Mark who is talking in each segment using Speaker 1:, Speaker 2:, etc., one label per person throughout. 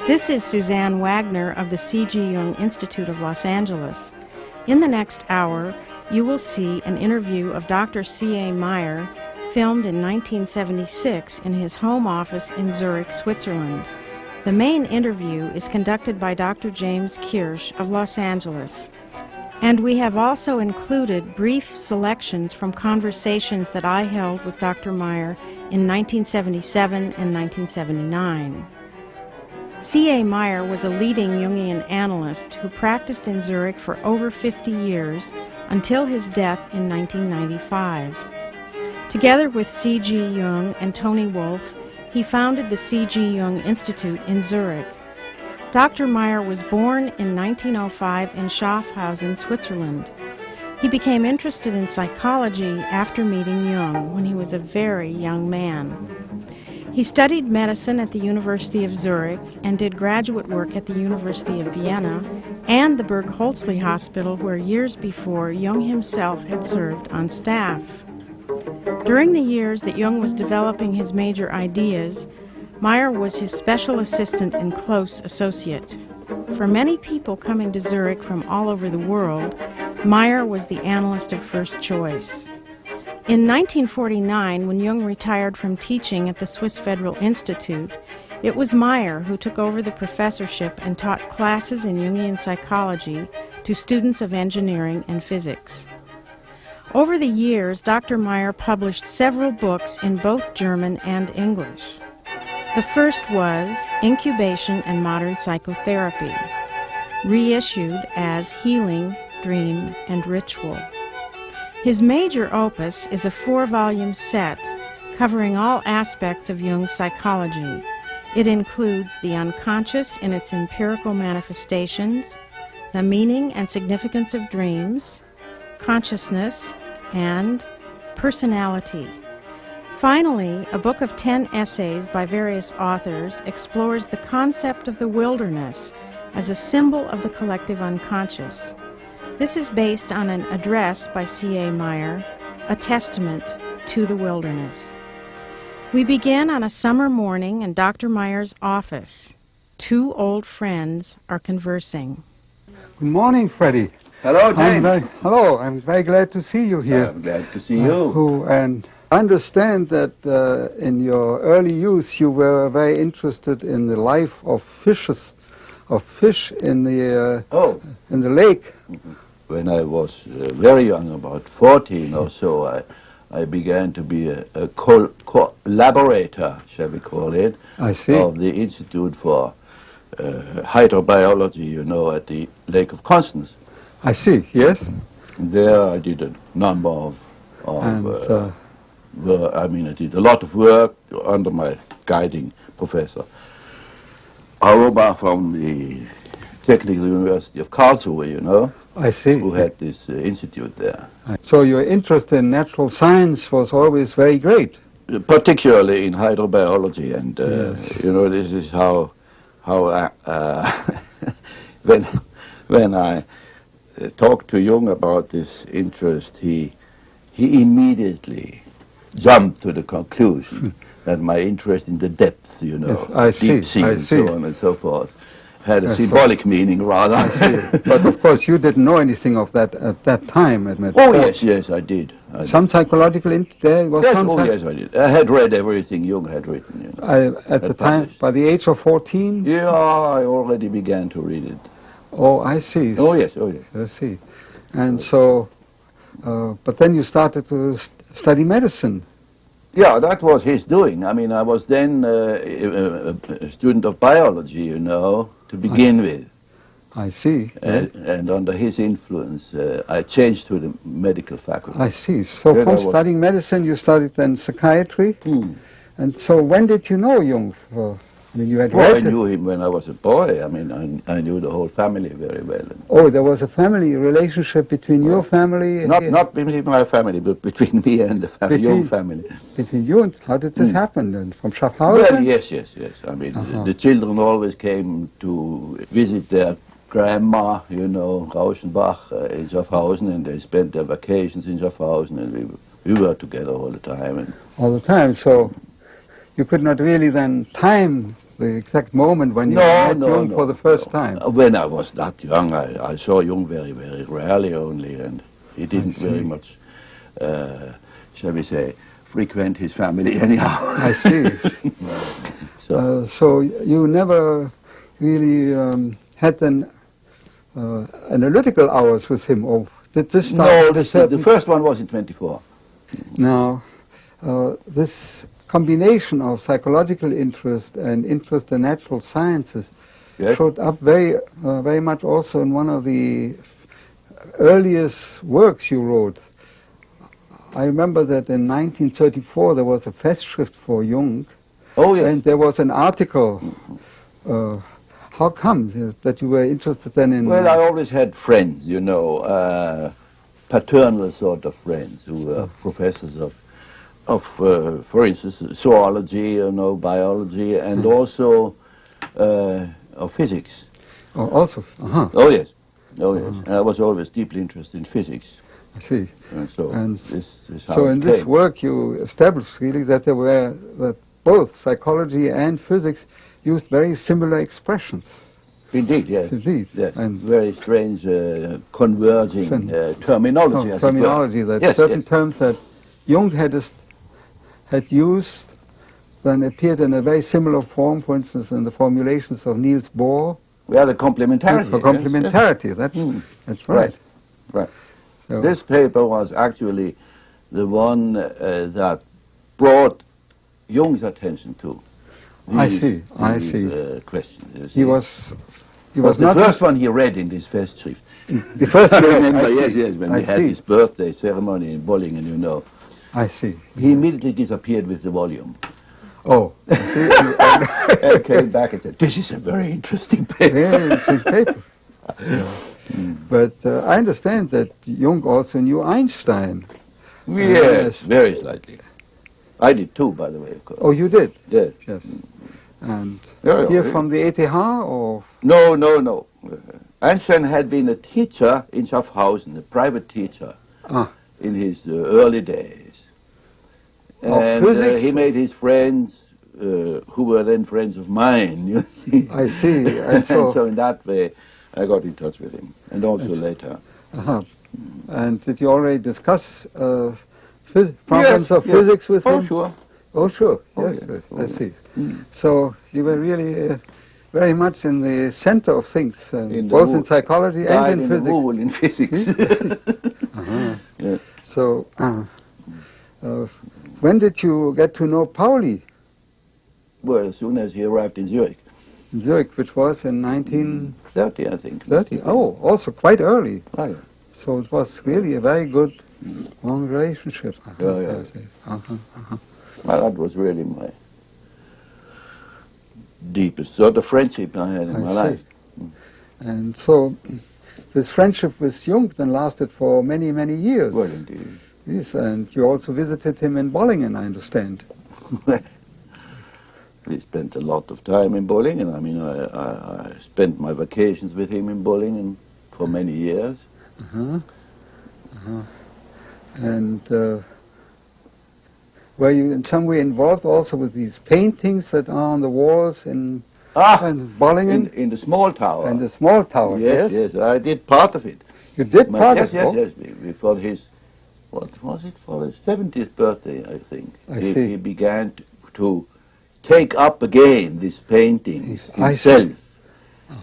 Speaker 1: This is Suzanne Wagner of the C.G. Jung Institute of Los Angeles. In the next hour, you will see an interview of Dr. C.A.Meier filmed in 1976 in his home office in Zurich, Switzerland. The main interview is conducted by Dr. James Kirsch of Los Angeles. And we have also included brief selections from conversations that I held with Dr. Meier in 1977 and 1979. C.A. Meier was a leading Jungian analyst who practiced in Zurich for over 50 years until his death in 1995. Together with C.G. Jung and Toni Wolff, he founded the C.G. Jung Institute in Zurich. Dr. Meier was born in 1905 in Schaffhausen, Switzerland. He became interested in psychology after meeting Jung when he was a very young man. He studied medicine at the University of Zurich and did graduate work at the University of Vienna and the Berg-Holzli Hospital, where years before Jung himself had served on staff. During the years that Jung was developing his major ideas, Meier was his special assistant and close associate. For many people coming to Zurich from all over the world, Meier was the analyst of first choice. In 1949, when Jung retired from teaching at the Swiss Federal Institute, it was Meier who took over the professorship and taught classes in Jungian psychology to students of engineering and physics. Over the years, Dr. Meier published several books in both German and English. The first was Incubation and Modern Psychotherapy, reissued as Healing, Dream, and Ritual. His major opus is a 4-volume set covering all aspects of Jung's psychology. It includes the unconscious in its empirical manifestations, the meaning and significance of dreams, consciousness, and personality. Finally, a book of 10 essays by various authors explores the concept of the wilderness as a symbol of the collective unconscious. This is based on an address by C.A. Meier, A Testament to the Wilderness. We begin on a summer morning in Dr. Meier's office. Two old friends are conversing.
Speaker 2: Good morning, Freddie.
Speaker 3: Hello, James.
Speaker 2: Hello, I'm very glad to see you here.
Speaker 3: I'm glad to see you.
Speaker 2: And I understand that in your early youth you were very interested in the life of fish in the lake.
Speaker 3: When I was very young, about 14 or so, I began to be a collaborator, shall we call it, of the Institute for Hydrobiology, at the Lake of Constance.
Speaker 2: I see, yes.
Speaker 3: There I did a number of I did a lot of work under my guiding professor, Aroba from the Technical University of Karlsruhe,
Speaker 2: I see.
Speaker 3: Who had this institute there.
Speaker 2: So your interest in natural science was always very great.
Speaker 3: Particularly in hydrobiology, and this is how when I talked to Jung about this interest, he immediately jumped to the conclusion that my interest in the depth, deep sea and so on and so forth, had a symbolic meaning rather.
Speaker 2: I see. But of course you didn't know anything of that at that time.
Speaker 3: Yes, I did.
Speaker 2: Some psychological there was
Speaker 3: yes,
Speaker 2: some.
Speaker 3: Yes, I did. I had read everything Jung had written.
Speaker 2: At the time, by the age of 14.
Speaker 3: Yeah, I already began to read it.
Speaker 2: Oh, I see.
Speaker 3: Oh yes.
Speaker 2: I see. And so, but then you started to study medicine.
Speaker 3: Yeah, that was his doing. I mean, I was then a student of biology, to begin with.
Speaker 2: I see.
Speaker 3: And under his influence, I changed to the medical faculty.
Speaker 2: I see. So from studying medicine, you studied then psychiatry. And so when did you know Jung? You had
Speaker 3: I knew him when I was a boy. I mean, I knew the whole family very well.
Speaker 2: Oh, there was a family relationship between your family?
Speaker 3: Not between my family, but between me and the Jung family.
Speaker 2: Between you and... How did this happen then? From Schaffhausen?
Speaker 3: Well, yes. I mean, the children always came to visit their grandma, Rauschenbach in Schaffhausen, and they spent their vacations in Schaffhausen, and we were together all the time.
Speaker 2: All the time, so... you could not really then time the exact moment when you met Jung for the first time.
Speaker 3: When I was that young, I saw Jung very, very rarely only, and he didn't very much, shall we say, frequent his family anyhow.
Speaker 2: I see. So you never really had an analytical hours with him, or did this start?
Speaker 3: No, the first one was in 24.
Speaker 2: Now, this combination of psychological interest and interest in natural sciences showed up very much also in one of the earliest works you wrote. I remember that in 1934 there was a Festschrift for Jung.
Speaker 3: Oh, yes.
Speaker 2: And there was an article. How come that you were interested then in...
Speaker 3: Well, I always had friends, you know, paternal sort of friends who were professors of for instance, zoology, you know, biology, and also of physics.
Speaker 2: Oh, also?
Speaker 3: Oh, yes. Oh, yes. I was always deeply interested in physics.
Speaker 2: I see.
Speaker 3: And
Speaker 2: so in this work you established really that that both psychology and physics used very similar expressions.
Speaker 3: Indeed, yes.
Speaker 2: Indeed.
Speaker 3: Yes. And very strange converging terminology.
Speaker 2: Terminology, that certain terms that Jung had used then appeared in a very similar form, for instance, in the formulations of Niels Bohr.
Speaker 3: Well, the complementarity.
Speaker 2: Complementarity, that's right.
Speaker 3: Right. So this paper was actually the one that brought Jung's attention to these questions.
Speaker 2: He was
Speaker 3: not the first one he read in this Festschrift.
Speaker 2: The first
Speaker 3: I remember, yes, when we had his birthday ceremony in Bollingen, you know.
Speaker 2: I see.
Speaker 3: He immediately disappeared with the volume.
Speaker 2: Oh, I see.
Speaker 3: And came back and said, "This is a very interesting paper."
Speaker 2: Very interesting paper. But I understand that Jung also knew Einstein.
Speaker 3: Yes, very slightly. I did too, by the way, of course.
Speaker 2: Oh, you did?
Speaker 3: Yes.
Speaker 2: Yes. And here from the ETH or?
Speaker 3: No. Einstein had been a teacher in Schaffhausen, a private teacher, in his early days. And he made his friends, who were then friends of mine, you see.
Speaker 2: I see.
Speaker 3: And so in that way, I got in touch with him, and also later.
Speaker 2: And did you already discuss problems of physics with him?
Speaker 3: Sure.
Speaker 2: Oh, sure. Yes, I see. So you were really very much in the center of things, both in psychology and in physics.
Speaker 3: In physics.
Speaker 2: Yes. So, when did you get to know Pauli?
Speaker 3: Well, as soon as he arrived in Zurich.
Speaker 2: In Zurich, which was in 1930,
Speaker 3: I think.
Speaker 2: 30? Oh, also quite early.
Speaker 3: Oh, yeah.
Speaker 2: So it was really a very good, long relationship.
Speaker 3: Well, that was really my deepest sort of friendship I had in my life.
Speaker 2: And so this friendship with Jung then lasted for many, many years.
Speaker 3: Well, indeed.
Speaker 2: Yes, and you also visited him in Bollingen, I understand.
Speaker 3: We spent a lot of time in Bollingen. I mean, I spent my vacations with him in Bollingen for many years.
Speaker 2: And were you in some way involved also with these paintings that are on the walls in Bollingen?
Speaker 3: In the small tower.
Speaker 2: In the small tower,
Speaker 3: yes. I did part of it.
Speaker 2: You did part of it?
Speaker 3: Yes. For his, what was it, for his 70th birthday, I think. He began to take up again this painting himself.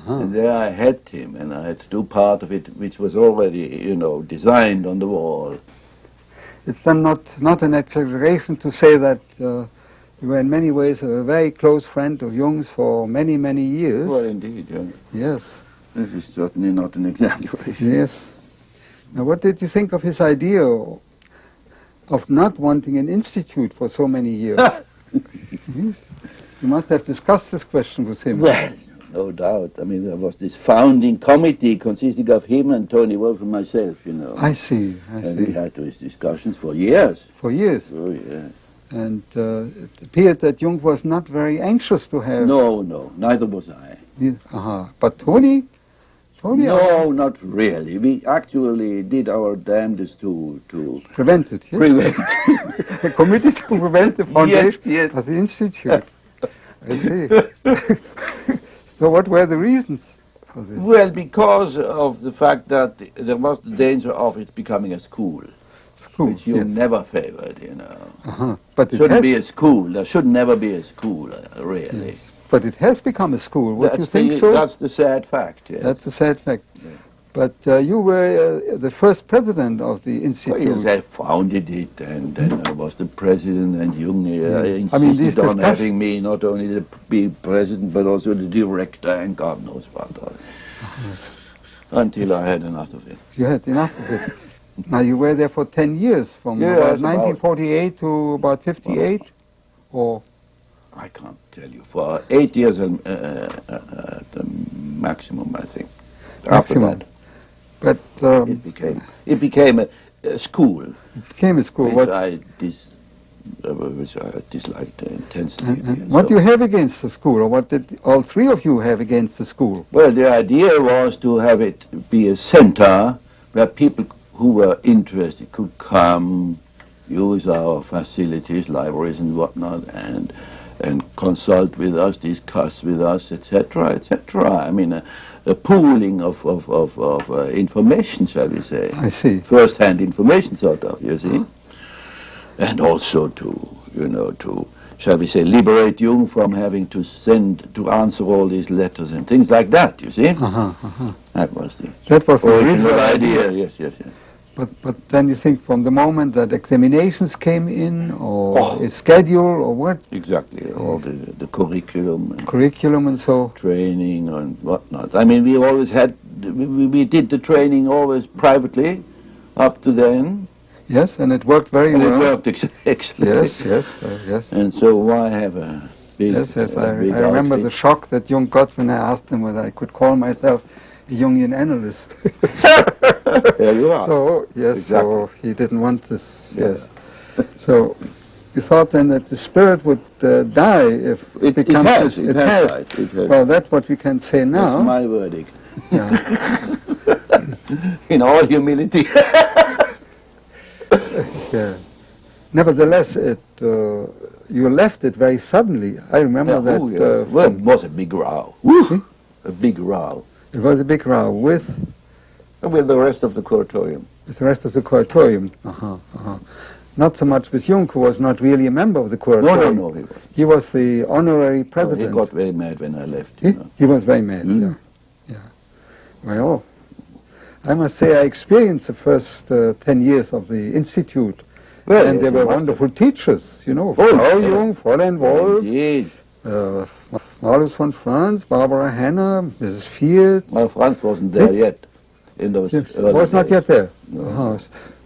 Speaker 3: And there I had him, and I had to do part of it, which was already, designed on the wall.
Speaker 2: It's then not an exaggeration to say that you were in many ways a very close friend of Jung's for many, many years.
Speaker 3: Well, indeed, yeah.
Speaker 2: Yes.
Speaker 3: This is certainly not an exaggeration.
Speaker 2: Yes. Now, what did you think of his idea of not wanting an institute for so many years? Yes. You must have discussed this question with him.
Speaker 3: Well, no doubt. I mean, there was this founding committee consisting of him and Toni Wolff and myself,
Speaker 2: I see.
Speaker 3: And we had those discussions for years.
Speaker 2: For years?
Speaker 3: Oh, yeah.
Speaker 2: And it appeared that Jung was not very anxious to have...
Speaker 3: No, neither was I.
Speaker 2: But Toni Only
Speaker 3: No, not really. We actually did our damnedest to
Speaker 2: prevent it. Yes?
Speaker 3: prevent.
Speaker 2: The Committee to Prevent the Foundation
Speaker 3: yes.
Speaker 2: of the Institute. I see. So what were the reasons for this?
Speaker 3: Well, because of the fact that there was the danger of it becoming a school,
Speaker 2: Schools,
Speaker 3: which you
Speaker 2: yes.
Speaker 3: never favored, you know.
Speaker 2: But it
Speaker 3: Shouldn't
Speaker 2: has,
Speaker 3: be a school. There should never be a school, really.
Speaker 2: yes. But it has become a school. Would you
Speaker 3: That's
Speaker 2: think
Speaker 3: the,
Speaker 2: so?
Speaker 3: That's the sad fact. Yes.
Speaker 2: That's a sad fact.
Speaker 3: Yeah.
Speaker 2: But you were the first president of the Institute.
Speaker 3: Well, yes, I founded it, and then I was the president, and Jung insisted
Speaker 2: I mean, these
Speaker 3: on
Speaker 2: discussions-
Speaker 3: having me not only the be president, but also the director, and God knows what.
Speaker 2: Yes.
Speaker 3: Until I had enough of it.
Speaker 2: You had enough of it. Now you were there for 10 years, from
Speaker 3: Yes,
Speaker 2: about
Speaker 3: about-
Speaker 2: 1948 to about 58, or
Speaker 3: I can't tell you. For 8 years, the maximum, I think. After
Speaker 2: maximum.
Speaker 3: that,
Speaker 2: But
Speaker 3: it became a school,
Speaker 2: it became a school.
Speaker 3: which
Speaker 2: What,
Speaker 3: I disliked intensely.
Speaker 2: and what do you have against the school, or what did all three of you have against the school?
Speaker 3: Well, the idea was to have it be a center where people who were interested could come, use our facilities, libraries and whatnot, and consult with us, discuss with us, etc., etc. I mean, a pooling of information, shall we say.
Speaker 2: I see.
Speaker 3: First-hand information, sort of, you see. And also to, shall we say, liberate Jung from having to answer all these letters and things like that, you see. That was the original idea. Yes.
Speaker 2: But then you think from the moment that examinations came in, or a schedule, or what?
Speaker 3: Exactly, all the curriculum and
Speaker 2: Curriculum and so.
Speaker 3: training and whatnot. I mean, we always had, we did the training always privately up to then.
Speaker 2: Yes, and it worked very
Speaker 3: And
Speaker 2: well.
Speaker 3: it worked excellently.
Speaker 2: Yes.
Speaker 3: And so why have a big
Speaker 2: Yes. I
Speaker 3: big
Speaker 2: remember
Speaker 3: outfit?
Speaker 2: the shock that Jung got when I asked him whether I could call myself a Jungian analyst.
Speaker 3: There you are.
Speaker 2: So, yes,
Speaker 3: Exactly.
Speaker 2: so he didn't want this,
Speaker 3: Yeah.
Speaker 2: yes. So, you thought then that the spirit would die if it becomes...
Speaker 3: It has died. It has.
Speaker 2: Well, that's what we can say now.
Speaker 3: That's my verdict.
Speaker 2: Yeah.
Speaker 3: In all humility.
Speaker 2: Yeah. Nevertheless, you left it very suddenly. I remember that...
Speaker 3: Well, it was a big row. A big row.
Speaker 2: It was a big row with
Speaker 3: The rest of the curatorium.
Speaker 2: the rest of the curatorium. Not so much with Jung, who was not really a member of the curatorium.
Speaker 3: No, he was.
Speaker 2: He was the honorary president.
Speaker 3: He got very mad when I left. You know.
Speaker 2: He was very mad, yeah. Well, I must say I experienced the first 10 years of the Institute.
Speaker 3: Well,
Speaker 2: and
Speaker 3: yes,
Speaker 2: they were
Speaker 3: you must
Speaker 2: wonderful teachers, you know.
Speaker 3: Oh,
Speaker 2: Frau
Speaker 3: yeah.
Speaker 2: Jung, Fräulein Wolff,
Speaker 3: Indeed.
Speaker 2: Marlus von Franz, Barbara Hanna, Mrs. Fields.
Speaker 3: Well, Franz wasn't there yet. In those
Speaker 2: Yes,
Speaker 3: early
Speaker 2: was not
Speaker 3: days.
Speaker 2: yet there.
Speaker 3: No.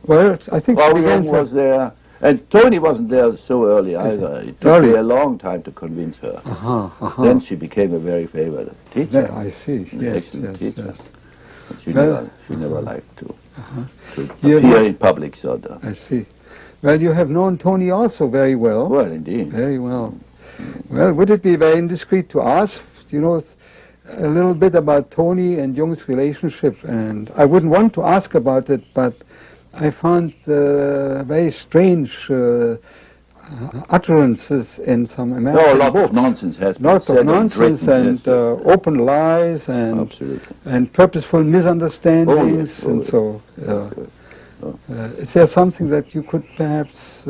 Speaker 2: Well, I think she
Speaker 3: Frau
Speaker 2: began
Speaker 3: Jung
Speaker 2: to...
Speaker 3: was there. And Toni wasn't there so early either. It took
Speaker 2: Early.
Speaker 3: me a long time to convince her. Then she became a very favored teacher.
Speaker 2: Yeah, I see.
Speaker 3: An
Speaker 2: Yes,
Speaker 3: excellent teacher.
Speaker 2: yes.
Speaker 3: She,
Speaker 2: Well-
Speaker 3: never liked to
Speaker 2: You
Speaker 3: appear
Speaker 2: know-
Speaker 3: in public, sort of.
Speaker 2: I see. Well, you have known Toni also very well.
Speaker 3: Well, indeed.
Speaker 2: Very well. Well, would it be very indiscreet to ask, you know, a little bit about Toni and Jung's relationship? And I wouldn't want to ask about it, but I found very strange utterances in some American
Speaker 3: No, a lot
Speaker 2: books.
Speaker 3: of nonsense has been
Speaker 2: Lot
Speaker 3: said
Speaker 2: of
Speaker 3: and
Speaker 2: nonsense
Speaker 3: written,
Speaker 2: and
Speaker 3: yes.
Speaker 2: open lies and
Speaker 3: Absolutely.
Speaker 2: purposeful misunderstandings,
Speaker 3: Oh,
Speaker 2: and
Speaker 3: yes.
Speaker 2: so. Is there something that you could perhaps?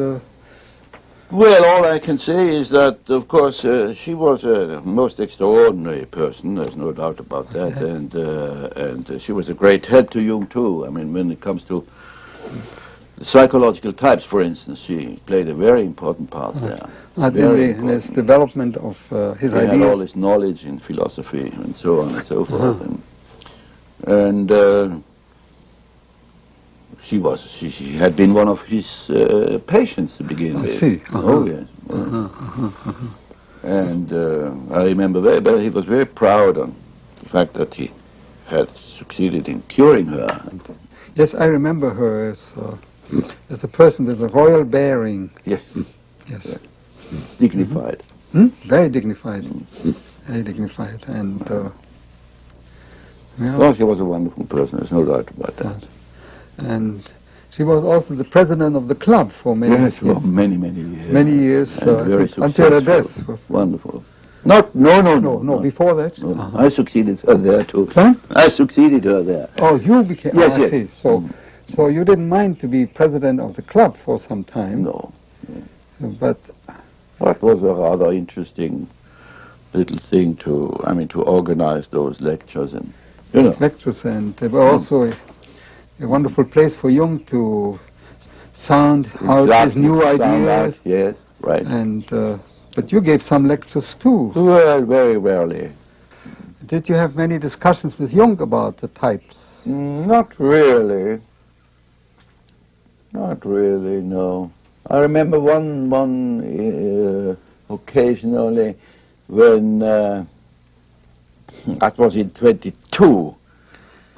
Speaker 3: Well, all I can say is that, of course, she was a most extraordinary person. There's no doubt about that, and she was a great help to Jung too. I mean, when it comes to the psychological types, for instance, she played a very important part there.
Speaker 2: In his development of his
Speaker 3: He
Speaker 2: ideas.
Speaker 3: had all his knowledge in philosophy and so on and so forth, and she had been one of his patients to begin with.
Speaker 2: I see.
Speaker 3: Oh yes. And I remember very well, he was very proud on the fact that he had succeeded in curing her.
Speaker 2: Yes, I remember her as a person with a royal bearing.
Speaker 3: Yes,
Speaker 2: Yes.
Speaker 3: dignified.
Speaker 2: Very dignified. Very dignified. And Yeah.
Speaker 3: Oh, she was a wonderful person, there's no doubt about that.
Speaker 2: And she was also the president of the club for many
Speaker 3: Yes,
Speaker 2: years.
Speaker 3: for many years.
Speaker 2: Many years,
Speaker 3: and very
Speaker 2: until her
Speaker 3: successful.
Speaker 2: death. Was
Speaker 3: Wonderful.
Speaker 2: no, before that?
Speaker 3: No. I succeeded her there too.
Speaker 2: Huh?
Speaker 3: I succeeded her there.
Speaker 2: Oh, you became...
Speaker 3: Yes,
Speaker 2: I
Speaker 3: yes.
Speaker 2: see. So you didn't mind to be president of the club for some time?
Speaker 3: No.
Speaker 2: But...
Speaker 3: That was a rather interesting little thing to organize those lectures and,
Speaker 2: Lectures, and they were also a wonderful place for Jung to sound out his new ideas.
Speaker 3: Yes, right.
Speaker 2: And but you gave some lectures too.
Speaker 3: Well, very rarely.
Speaker 2: Did you have many discussions with Jung about the types?
Speaker 3: Not really. Not really, no. I remember one occasion only when that was in 22.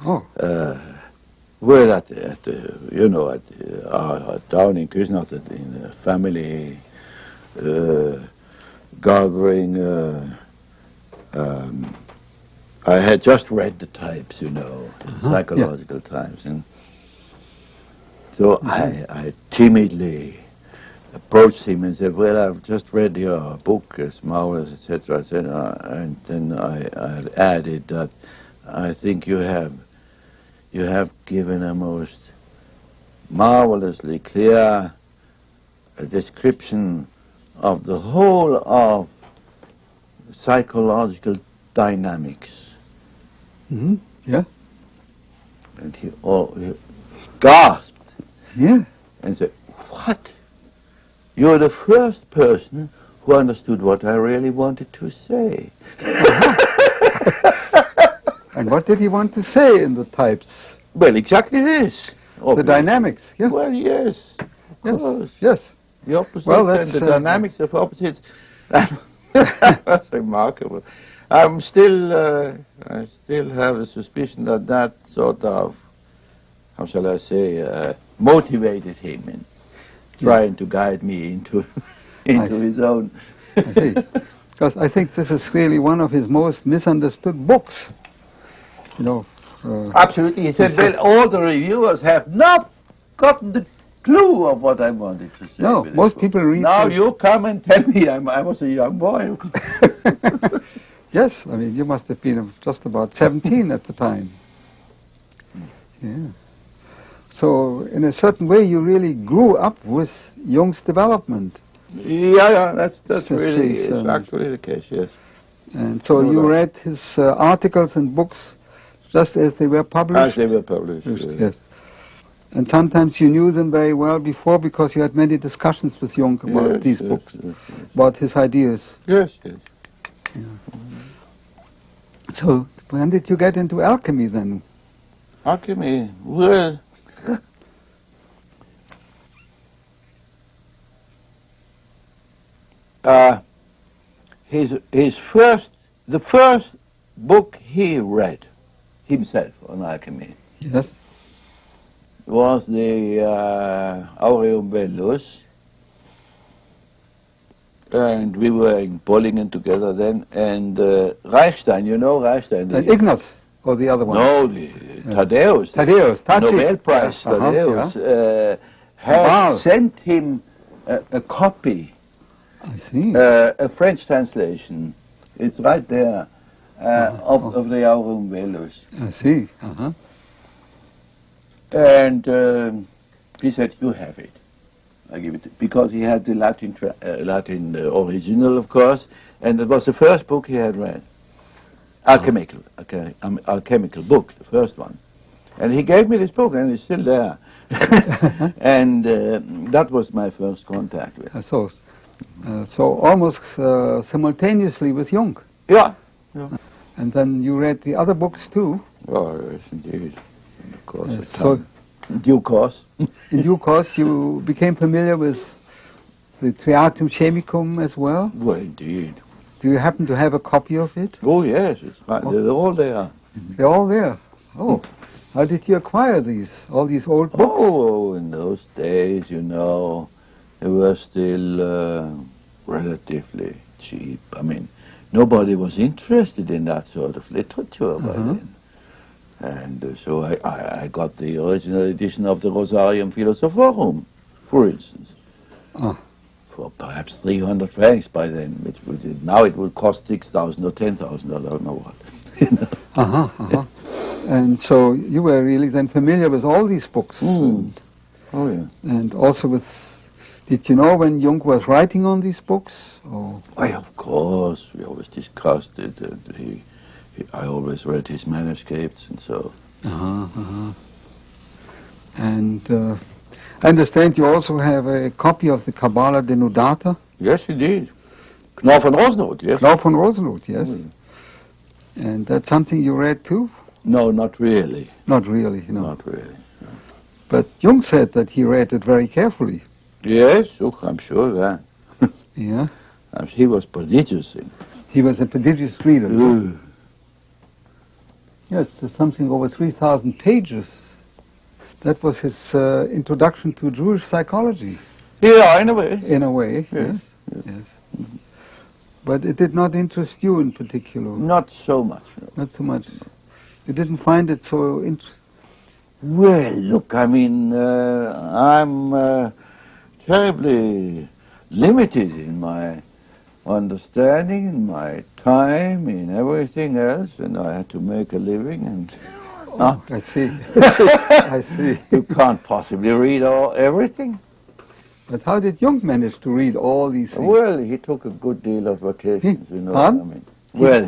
Speaker 2: Oh.
Speaker 3: We're down in Küsnacht in a family gathering. I had just read the types, psychological types, and so I timidly approached him and said, "Well, I've just read your book, it's marvelous, etc." I said, and then I added that I think you have given a most marvelously clear description of the whole of psychological dynamics.
Speaker 2: Mm-hmm. Yeah.
Speaker 3: And he gasped.
Speaker 2: Yeah.
Speaker 3: And said, "What? You're the first person who understood what I really wanted to say."
Speaker 2: And what did he want to say in the types?
Speaker 3: Well, exactly this.
Speaker 2: The dynamics, yeah.
Speaker 3: Well, yes. Of course.
Speaker 2: Yes.
Speaker 3: The opposites
Speaker 2: that's,
Speaker 3: and the dynamics of opposites. That's remarkable. I still have a suspicion that sort of, how shall I say, motivated him in trying to guide me into his own.
Speaker 2: I see. Because I think this is really one of his most misunderstood books.
Speaker 3: Absolutely. He said, well, all the reviewers have not gotten the clue of what I wanted to say.
Speaker 2: No, most people read...
Speaker 3: Now you come and tell me I was a young boy.
Speaker 2: Yes, I mean, you must have been just about 17 at the time. Yeah. So, in a certain way, you really grew up with Jung's development.
Speaker 3: Yeah, that's really actually the case, yes.
Speaker 2: And so you read his articles and books just as they were published?
Speaker 3: As they were published,
Speaker 2: yes. And sometimes you knew them very well before because you had many discussions with Jung about these books, about his ideas.
Speaker 3: Yes, yes.
Speaker 2: Yeah. So, when did you get into alchemy then?
Speaker 3: Alchemy? Well, the first book he read himself on alchemy.
Speaker 2: Yes.
Speaker 3: Was the Aureum Vellus, and we were in Bollingen together then, and Reichstein, you know Reichstein?
Speaker 2: Ignaz, or the other one?
Speaker 3: No, Thaddeus.
Speaker 2: Thaddeus,
Speaker 3: Nobel Prize, Thaddeus, had sent him a copy.
Speaker 2: I see.
Speaker 3: A French translation. It's right there, of the Aureum Vellus.
Speaker 2: I see.
Speaker 3: And he said, "You have it." I give it because he had the Latin original, of course, and it was the first book he had read, alchemical book, the first one, and he gave me this book, and it's still there, and that was my first contact with.
Speaker 2: So almost simultaneously with Jung.
Speaker 3: Yeah.
Speaker 2: And then you read the other books too.
Speaker 3: Oh, yes, indeed. Of course.
Speaker 2: So,
Speaker 3: in due course.
Speaker 2: In due course, you became familiar with the Triatum Chemicum as well?
Speaker 3: Well, indeed.
Speaker 2: Do you happen to have a copy of it?
Speaker 3: Oh, yes. It's right. They're all there.
Speaker 2: They're all there? Oh. How did you acquire all these old books?
Speaker 3: Oh, in those days, they were still relatively cheap. I mean, nobody was interested in that sort of literature by then. And so I got the original edition of the Rosarium Philosophorum, for instance, for perhaps 300 francs by then. Now it will cost 6,000 or 10,000, I don't know what.
Speaker 2: And so you were really then familiar with all these books. And,
Speaker 3: oh yeah.
Speaker 2: And also with, did you know when Jung was writing on these books? Or?
Speaker 3: Why, of course, we always discussed it. And I always read his manuscripts and so.
Speaker 2: And I understand you also have a copy of the Kabbalah Denudata?
Speaker 3: Yes, indeed. Knauf und Rosenroth, yes.
Speaker 2: Knauf und Rosenroth, yes. And that's something you read too?
Speaker 3: No, not really.
Speaker 2: Not really, no.
Speaker 3: Not really. No.
Speaker 2: But Jung said that he read it very carefully.
Speaker 3: Yes, look, I'm sure that.
Speaker 2: Yeah?
Speaker 3: He was prodigious.
Speaker 2: He was a prodigious reader. Yes, there's something over 3,000 pages. That was his introduction to Jewish psychology.
Speaker 3: Yeah, in a way.
Speaker 2: In a way, yes. But it did not interest you in particular.
Speaker 3: Not so much. No.
Speaker 2: Not so much. You didn't find it so interesting.
Speaker 3: Well, look, I mean, I'm terribly limited in my understanding, in my time, in everything else, and I had to make a living. And
Speaker 2: I see. I see.
Speaker 3: You can't possibly read everything.
Speaker 2: But how did Jung manage to read all these things?
Speaker 3: Well, he took a good deal of vacations, you know.
Speaker 2: Pardon?
Speaker 3: I mean, well,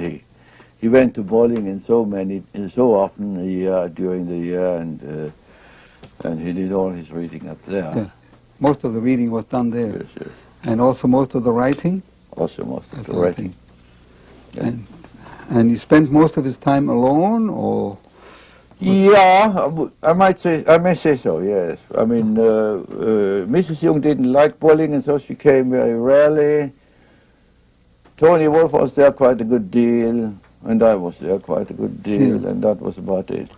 Speaker 3: he went to Bollingen so often a year during the year, and he did all his reading up there.
Speaker 2: Yeah. Most of the reading was done there.
Speaker 3: Yes, yes.
Speaker 2: And also most of the writing?
Speaker 3: Also most of the writing.
Speaker 2: Yeah. And he spent most of his time alone, or?
Speaker 3: Yeah, I may say so, yes. I mean, Mrs. Jung didn't like Bollingen, so she came very rarely. Toni Wolff was there quite a good deal, and I was there quite a good deal, and that was about it.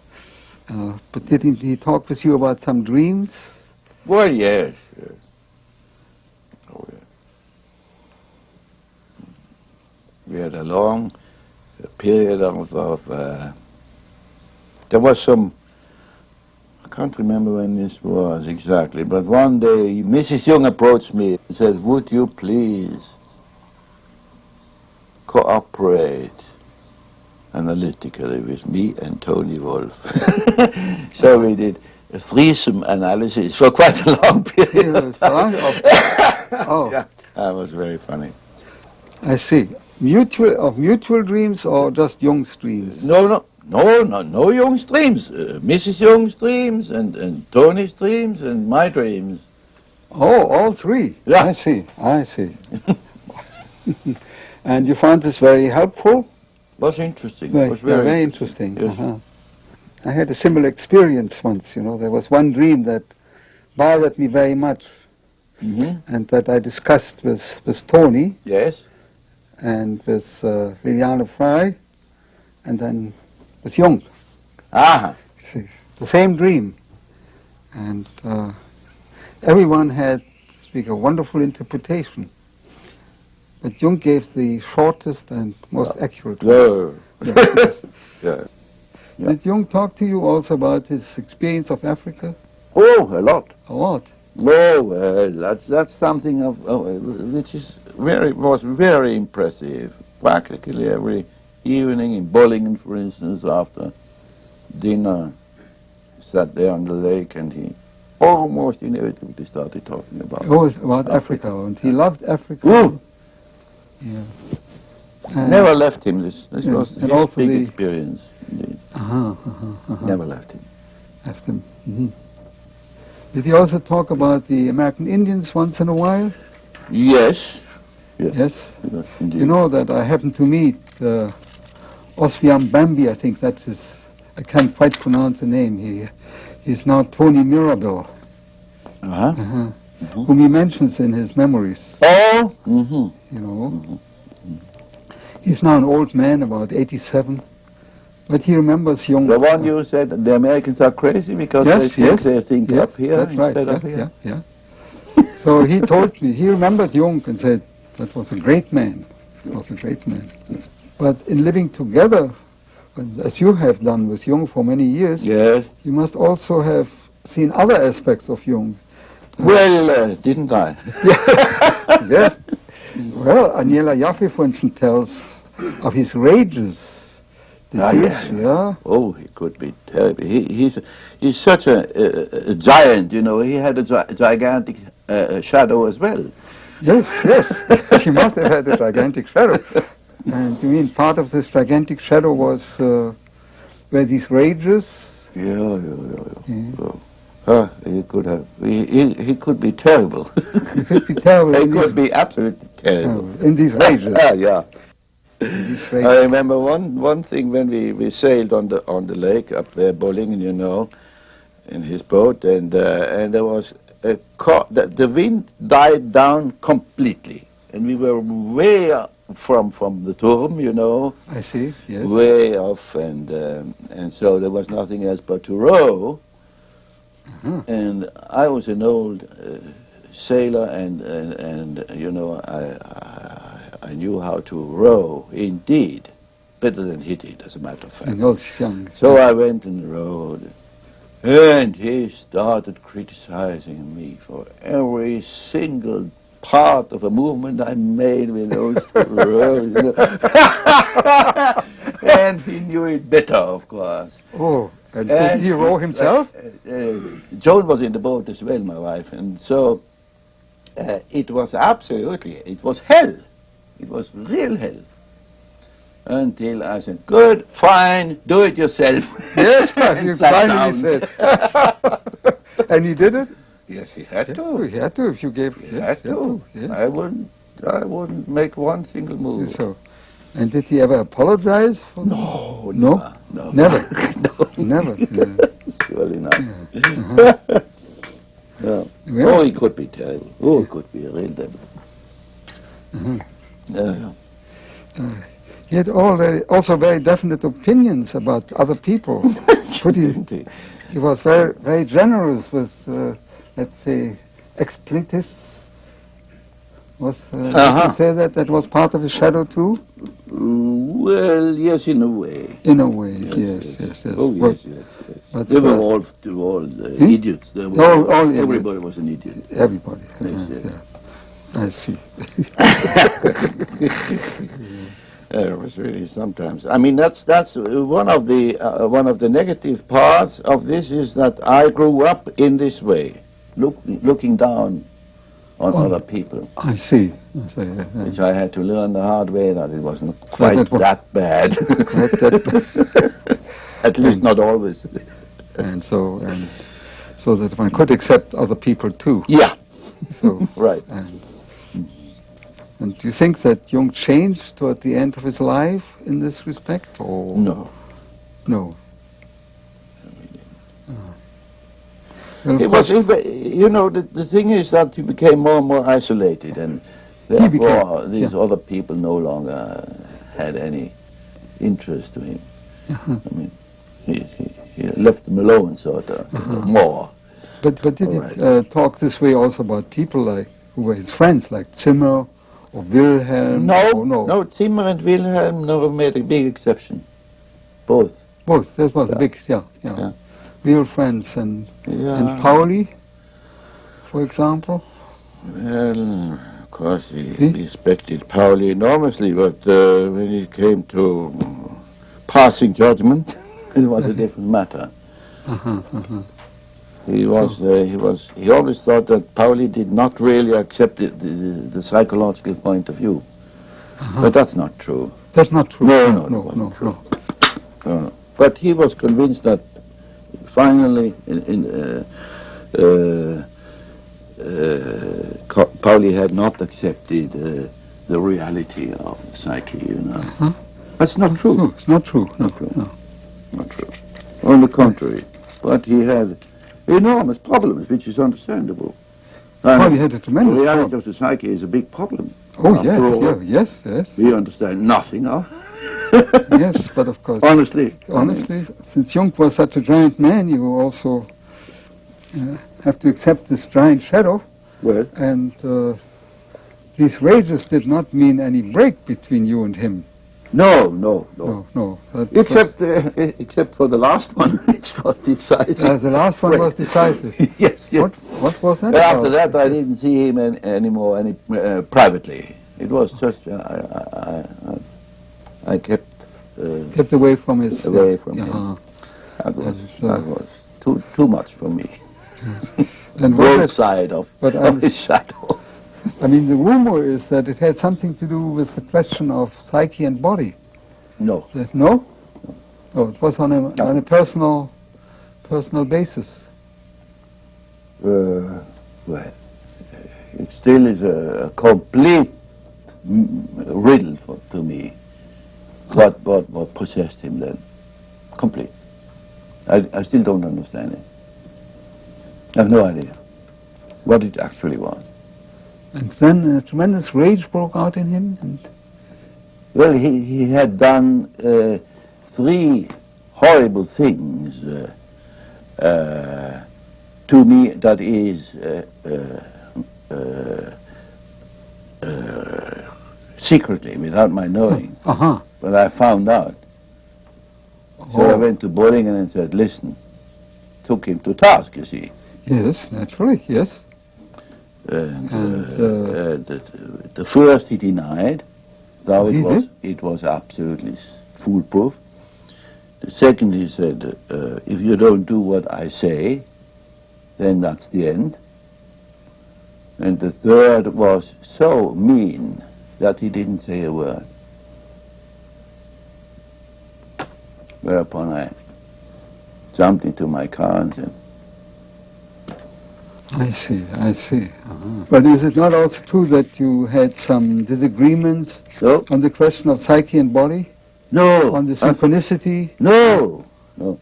Speaker 2: But didn't he talk with you about some dreams?
Speaker 3: Well, yes. Oh, yeah. We had a long period of there was some, I can't remember when this was exactly, but one day Mrs. Jung approached me and said, would you please cooperate analytically with me and Toni Wolff? So we did a threesome analysis for quite a long period.
Speaker 2: Yeah,
Speaker 3: that was very funny.
Speaker 2: I see. Mutual dreams or just Jung's dreams?
Speaker 3: No Jung's dreams. Mrs. Jung's dreams and Toni's dreams and my dreams.
Speaker 2: Oh, all three?
Speaker 3: Yeah.
Speaker 2: I see. And you found this very helpful?
Speaker 3: Was interesting.
Speaker 2: Right.
Speaker 3: Was very
Speaker 2: interesting.
Speaker 3: Yes.
Speaker 2: I had a similar experience once, you know. There was one dream that bothered me very much, and that I discussed with Toni.
Speaker 3: Yes.
Speaker 2: And with Liliane Frey, and then with Jung. See, the same dream. And everyone had, to speak, a wonderful interpretation. But Jung gave the shortest and most accurate one.
Speaker 3: Yeah.
Speaker 2: Did Jung talk to you also about his experience of Africa?
Speaker 3: Oh, a lot.
Speaker 2: A lot.
Speaker 3: Oh, that's something which was very impressive. Practically every evening in Bollingen, for instance, after dinner, sat there on the lake, and he almost inevitably started talking about
Speaker 2: Africa, and he loved Africa.
Speaker 3: Ooh.
Speaker 2: Yeah.
Speaker 3: Never left him. This was his
Speaker 2: also
Speaker 3: big experience. Indeed. Never left him.
Speaker 2: Left him. Did he also talk about the American Indians once in a while?
Speaker 3: Yes.
Speaker 2: Yes.
Speaker 3: Yes, indeed.
Speaker 2: You know that I happened to meet Oswiam Bambi, I think that's his, I can't quite pronounce the name. He's now Tony Mirabel, whom he mentions in his memories.
Speaker 3: Oh!
Speaker 2: You know. He's now an old man, about 87. But he remembers Jung.
Speaker 3: The one you said the Americans are crazy because they think up here instead of here.
Speaker 2: Yeah. So he told me, he remembered Jung and said, that was a great man. But in living together And as you have done with Jung for many years,
Speaker 3: Yes.
Speaker 2: you must also have seen other aspects of Jung.
Speaker 3: Well, didn't I?
Speaker 2: Yes. Well, Aniela Jaffe, for instance, tells of his rages. Yeah.
Speaker 3: Oh, he could be terrible. He's such a giant, you know. He had a gigantic shadow as well.
Speaker 2: Yes, yes. He must have had a gigantic shadow. And you mean part of this gigantic shadow was were these rages?
Speaker 3: Yeah. He could have. He could be terrible.
Speaker 2: He could be terrible.
Speaker 3: He could be absolutely terrible.
Speaker 2: In these rages.
Speaker 3: Yeah. I remember one thing when we sailed on the lake up there, Bollingen, you know, in his boat, and there was the wind died down completely, and we were way up from the Turm, you know.
Speaker 2: I see. Yes.
Speaker 3: Way off, and so there was nothing else but to row. And I was an old sailor, and you know, I knew how to row, indeed, better than he did, as a matter of fact.
Speaker 2: And also young.
Speaker 3: So I went and rowed, and he started criticizing me for every single part of a movement I made with those rows. You know. And he knew it better, of course.
Speaker 2: Oh, and did he row himself?
Speaker 3: Joan was in the boat as well, my wife, and so it was hell. It was real hell. Until I said, good, fine, do it yourself.
Speaker 2: Yes, you finally said. And he did it?
Speaker 3: Yes, he had to.
Speaker 2: He had to if you gave.
Speaker 3: He had to. Yes. I wouldn't make one single move.
Speaker 2: So, and did he ever apologize for
Speaker 3: No.
Speaker 2: Never.
Speaker 3: No.
Speaker 2: Never.
Speaker 3: Surely not.
Speaker 2: Yeah.
Speaker 3: No.
Speaker 2: Yeah.
Speaker 3: Oh, he could be terrible. Oh, he could be a real devil.
Speaker 2: He had also very definite opinions about other people. He was very, very generous with, let's say, expletives. Did you say that was part of his shadow too?
Speaker 3: Well, yes, in a way.
Speaker 2: In a way, yes.
Speaker 3: Oh, yes.
Speaker 2: But
Speaker 3: they were all idiots. Everybody was an idiot.
Speaker 2: Everybody.
Speaker 3: Yes.
Speaker 2: I see.
Speaker 3: It was really sometimes. I mean, that's one of the negative parts of this is that I grew up in this way, looking down on other people.
Speaker 2: I see.
Speaker 3: Which I had to learn the hard way that it wasn't quite that bad. At least not always.
Speaker 2: And so that one could accept other people too.
Speaker 3: Yeah.
Speaker 2: So
Speaker 3: right.
Speaker 2: And do you think that Jung changed toward the end of his life in this respect? Or
Speaker 3: no.
Speaker 2: No.
Speaker 3: Well, it was, you know, the thing is that he became more and more isolated, and therefore these other people no longer had any interest to him. I mean, he left them alone, sort of, more.
Speaker 2: But did he talk this way also about people like who were his friends, like Zimmer or Wilhelm?
Speaker 3: No, Zimmer and Wilhelm never made a big exception. Both.
Speaker 2: That was a big, yeah. Real friends. And Pauli, for example?
Speaker 3: Well, of course, he respected Pauli enormously, but when it came to passing judgment, it was a different matter. He always thought that Pauli did not really accept the psychological point of view. But that's not true.
Speaker 2: That's not true.
Speaker 3: No. But he was convinced that finally Pauli had not accepted the reality of the psyche, you know. That's not true.
Speaker 2: No, it's not true.
Speaker 3: Not true. On the contrary. But he had enormous problems, which is understandable.
Speaker 2: Pauli had a tremendous
Speaker 3: The reality
Speaker 2: problem.
Speaker 3: of the psyche is a big problem.
Speaker 2: Oh, yes.
Speaker 3: We understand nothing of.
Speaker 2: Yes, but of course.
Speaker 3: Honestly,
Speaker 2: since Jung was such a giant man, you also have to accept this giant shadow.
Speaker 3: Well.
Speaker 2: And these rages did not mean any break between you and him.
Speaker 3: No.
Speaker 2: No.
Speaker 3: Except for the last one, which was decisive.
Speaker 2: The last one was decisive.
Speaker 3: Yes.
Speaker 2: What was that
Speaker 3: After
Speaker 2: about?
Speaker 3: that, I didn't see him anymore privately. It was just I kept
Speaker 2: Kept away from his...
Speaker 3: away from him.
Speaker 2: Uh-huh.
Speaker 3: That was
Speaker 2: And,
Speaker 3: too much for me.
Speaker 2: And
Speaker 3: Both
Speaker 2: was it,
Speaker 3: side of his shadow.
Speaker 2: I mean, the rumor is that it had something to do with the question of psyche and body.
Speaker 3: No.
Speaker 2: No? No, it was on a personal basis.
Speaker 3: Well, it still is a complete riddle to me. What possessed him then? Complete. I still don't understand it. I have no idea what it actually was.
Speaker 2: And then a tremendous rage broke out in him. And
Speaker 3: Well, he had done 3 horrible things to me, that is secretly, without my knowing. But I found out. So I went to Bollingen and said, listen, took him to task, you see.
Speaker 2: Yes, naturally, yes.
Speaker 3: And the first he denied, though it was absolutely foolproof. The second he said, if you don't do what I say, then that's the end. And the third was so mean that he didn't say a word. Whereupon I jumped into my car and said,
Speaker 2: I see. But is it not also true that you had some disagreements on the question of psyche and body?
Speaker 3: No.
Speaker 2: On the synchronicity?
Speaker 3: No.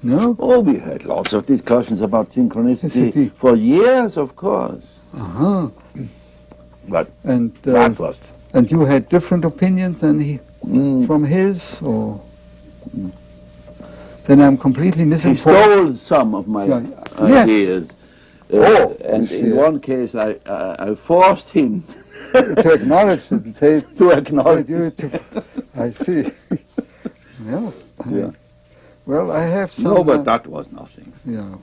Speaker 2: No?
Speaker 3: Oh, we had lots of discussions about synchronicity for years, of course. But that was...
Speaker 2: And you had different opinions than he from his, or... Then I'm completely misinformed.
Speaker 3: He stole some of my ideas. And in one case, I forced him
Speaker 2: to acknowledge it and say
Speaker 3: to acknowledge
Speaker 2: it. I see. Well, I have some.
Speaker 3: No, but that was nothing.
Speaker 2: Yeah.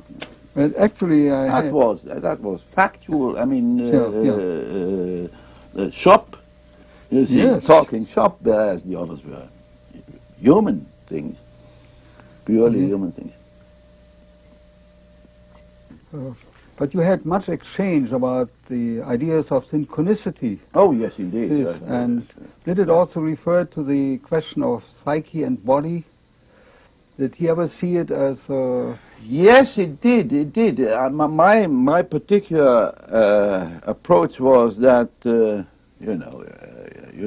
Speaker 2: Well, actually,
Speaker 3: that was factual. I mean, shop. You see, talking shop, whereas the others were human things, purely human things.
Speaker 2: But you had much exchange about the ideas of synchronicity.
Speaker 3: Oh, yes, indeed.
Speaker 2: Yes, and did it also refer to the question of psyche and body? Did he ever see it as a...
Speaker 3: Yes, it did. My particular approach was that, you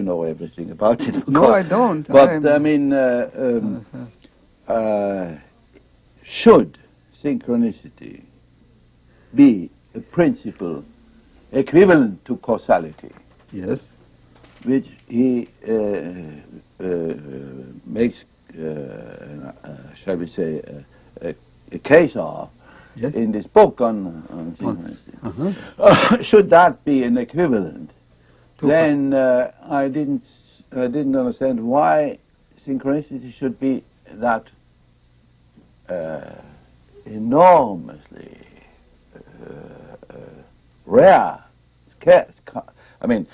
Speaker 3: know everything about it.
Speaker 2: No, I don't.
Speaker 3: But, should synchronicity be a principle equivalent to causality?
Speaker 2: Yes.
Speaker 3: Which he makes, shall we say, a case of in this book on synchronicity. Should that be an equivalent, then I didn't understand why synchronicity should be that enormously rare, scarce. I mean,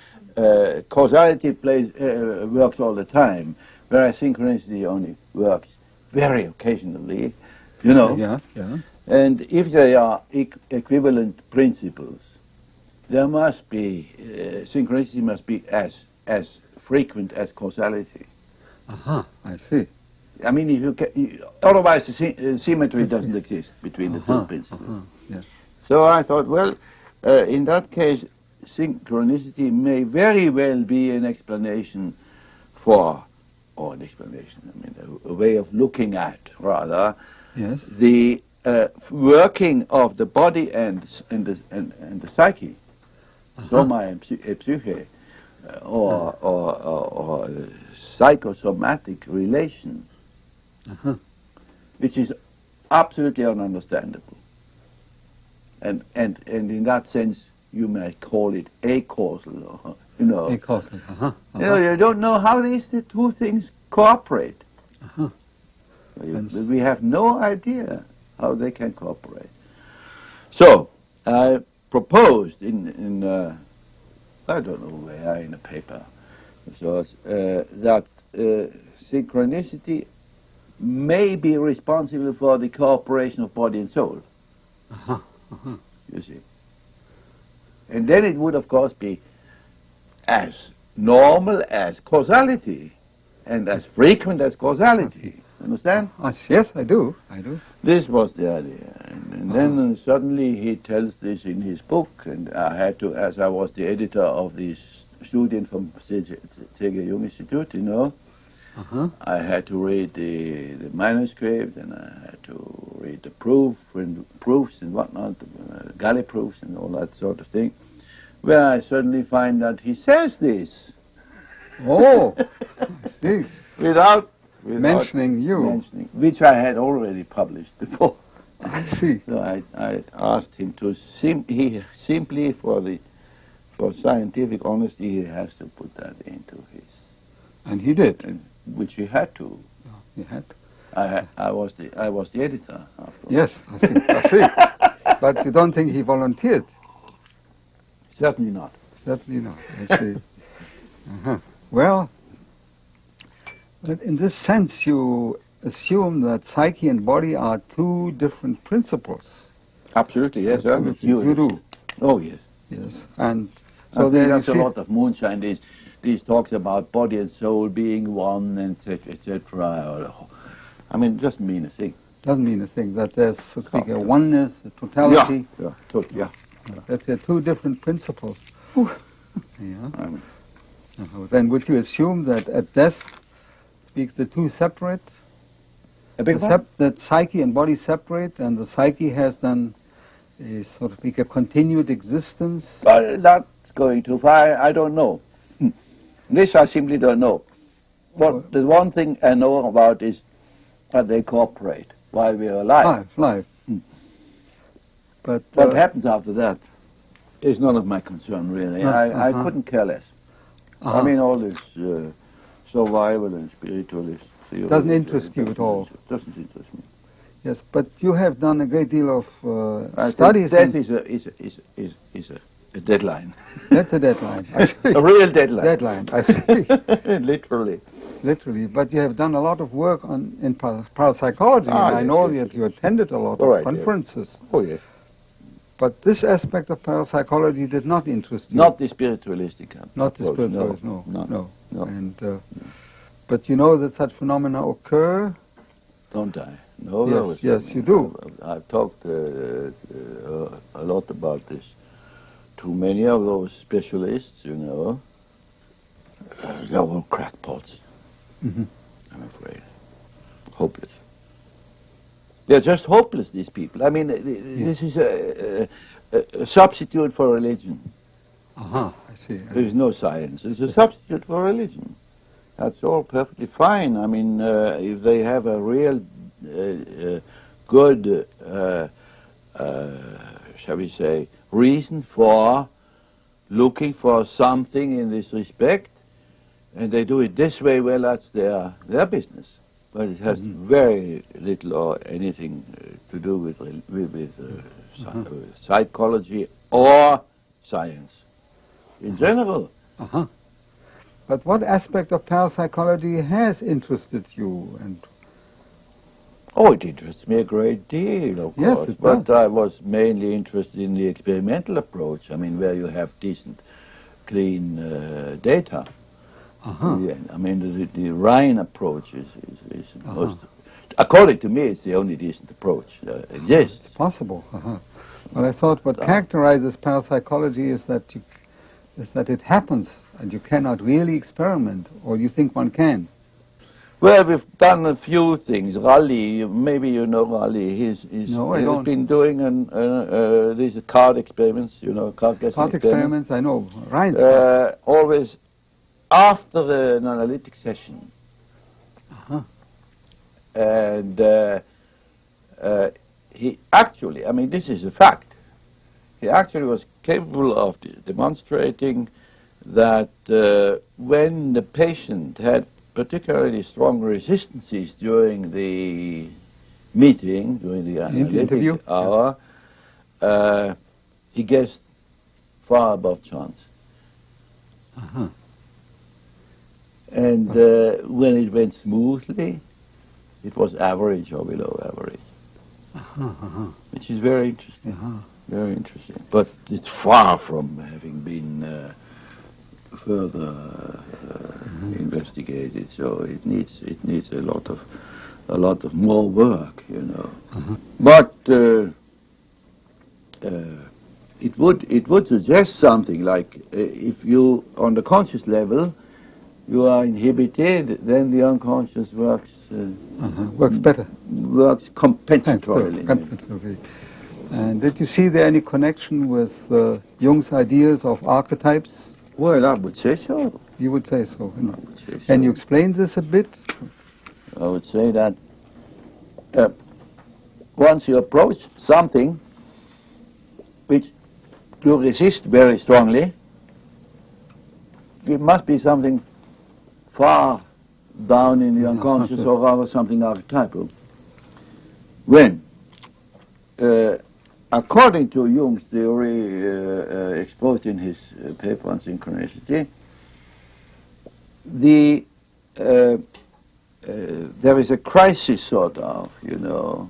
Speaker 3: causality works all the time, whereas synchronicity only works very occasionally, you know.
Speaker 2: Yeah.
Speaker 3: And if they are equivalent principles, there must be synchronicity must be as frequent as causality.
Speaker 2: I see.
Speaker 3: I mean, if otherwise the symmetry doesn't exist between the two principles. So I thought, well, in that case, synchronicity may very well be an explanation for, or an explanation, I mean, a way of looking at, rather, the working of the body and the psyche, soma and psyche, or psychosomatic relation, which is absolutely ununderstandable. And in that sense, you may call it acausal, or you know.
Speaker 2: A causal,
Speaker 3: You know, you don't know how these the two things cooperate. We have no idea how they can cooperate. So, I proposed in I don't know where, in a paper, so that synchronicity may be responsible for the cooperation of body and soul. You see. And then it would, of course, be as normal as causality and as frequent as causality. Understand?
Speaker 2: Yes, I do. I do.
Speaker 3: This was the idea. And then suddenly he tells this in his book, and I had to, as I was the editor of this student from Jung Institute, you know, I had to read the manuscript, and I had to read the proofs and whatnot, galley proofs and all that sort of thing, where I suddenly find that he says this.
Speaker 2: Oh, I see.
Speaker 3: Without
Speaker 2: mentioning you.
Speaker 3: Which I had already published before.
Speaker 2: I see.
Speaker 3: So I asked him to simply for scientific honesty, he has to put that into his.
Speaker 2: And he did.
Speaker 3: Which he had to.
Speaker 2: He had to.
Speaker 3: I was the editor after all.
Speaker 2: Yes, I see. I see. But you don't think he volunteered?
Speaker 3: Certainly not.
Speaker 2: Certainly not. I see. Well, but in this sense, you assume that psyche and body are two different principles.
Speaker 3: Absolutely, yes.
Speaker 2: Absolutely. You do.
Speaker 3: Oh, yes.
Speaker 2: Yes, and
Speaker 3: so there's a lot of moonshine. These talks about body and soul being one, etc., etc. I mean, it doesn't mean a thing.
Speaker 2: Doesn't mean a thing. That there's, so to speak, a oneness, a totality.
Speaker 3: Yeah.
Speaker 2: That they're two different principles. Yeah. Then would you assume that at death, the two separate? That psyche and body separate, and the psyche has then a sort of a continued existence?
Speaker 3: Well, that's going too far. I don't know. This I simply don't know. But the one thing I know about is that they cooperate while we are alive.
Speaker 2: Live. But
Speaker 3: what happens after that is none of my concern, really. I couldn't care less. I mean, all this survival and spiritualist theory
Speaker 2: doesn't interest you at all.
Speaker 3: Doesn't interest me.
Speaker 2: Yes, but you have done a great deal of studies.
Speaker 3: Death is a deadline.
Speaker 2: That's a deadline. I see.
Speaker 3: A real deadline.
Speaker 2: Deadline. I see.
Speaker 3: Literally.
Speaker 2: Literally, but you have done a lot of work in parapsychology, and I know that you attended a lot of conferences.
Speaker 3: Oh, yes.
Speaker 2: But this aspect of parapsychology did not interest you.
Speaker 3: Not the spiritualistic.
Speaker 2: Not the spiritualist, no.
Speaker 3: No.
Speaker 2: And, but you know that such phenomena occur?
Speaker 3: Don't I? No.
Speaker 2: Yes, you do.
Speaker 3: I've talked a lot about this to many of those specialists, you know. They're all crackpots. I'm afraid. Hopeless. They're just hopeless, these people. I mean, this is a substitute for religion.
Speaker 2: I see.
Speaker 3: There's no science. It's a substitute for religion. That's all perfectly fine. I mean, if they have a real good, shall we say, reason for looking for something in this respect, and they do it this way, well, that's their business. But it has very little or anything to do with psychology or science in general.
Speaker 2: But what aspect of parapsychology has interested you?
Speaker 3: Oh, it interests me a great deal, of course.
Speaker 2: Yes,
Speaker 3: but I was mainly interested in the experimental approach. I mean, where you have decent, clean data. Yeah, I mean, the Rhine approach is most, according to me, it's the only decent approach that exists.
Speaker 2: It's possible. Well, I thought what characterizes parapsychology is that it happens and you cannot really experiment, or you think one can.
Speaker 3: Well, we've done a few things. Raleigh, maybe you know Raleigh. He's been doing these card experiments, you know, card guessing
Speaker 2: experiments. I know. Rhine's
Speaker 3: always after an analytic session. And he actually, I mean, this is a fact, he actually was capable of demonstrating that when the patient had particularly strong resistances during the meeting, during the
Speaker 2: interview
Speaker 3: hour, he guessed far above chance.
Speaker 2: Uh-huh.
Speaker 3: And when it went smoothly, it was average or below average, which is very interesting. Very interesting. But it's far from having been further investigated. So it needs a lot of more work, you know. But it would suggest something like if you, on the conscious level, you are inhibited, then the unconscious works
Speaker 2: works better.
Speaker 3: Works compensatorily.
Speaker 2: And did you see there any connection with Jung's ideas of archetypes?
Speaker 3: Well, I would say so.
Speaker 2: You would say so.
Speaker 3: I would say so.
Speaker 2: Can you explain this a bit?
Speaker 3: I would say that once you approach something which you resist very strongly, it must be something far down in the unconscious, or rather something archetypal. When, according to Jung's theory exposed in his paper on synchronicity, there is a crisis, sort of, you know.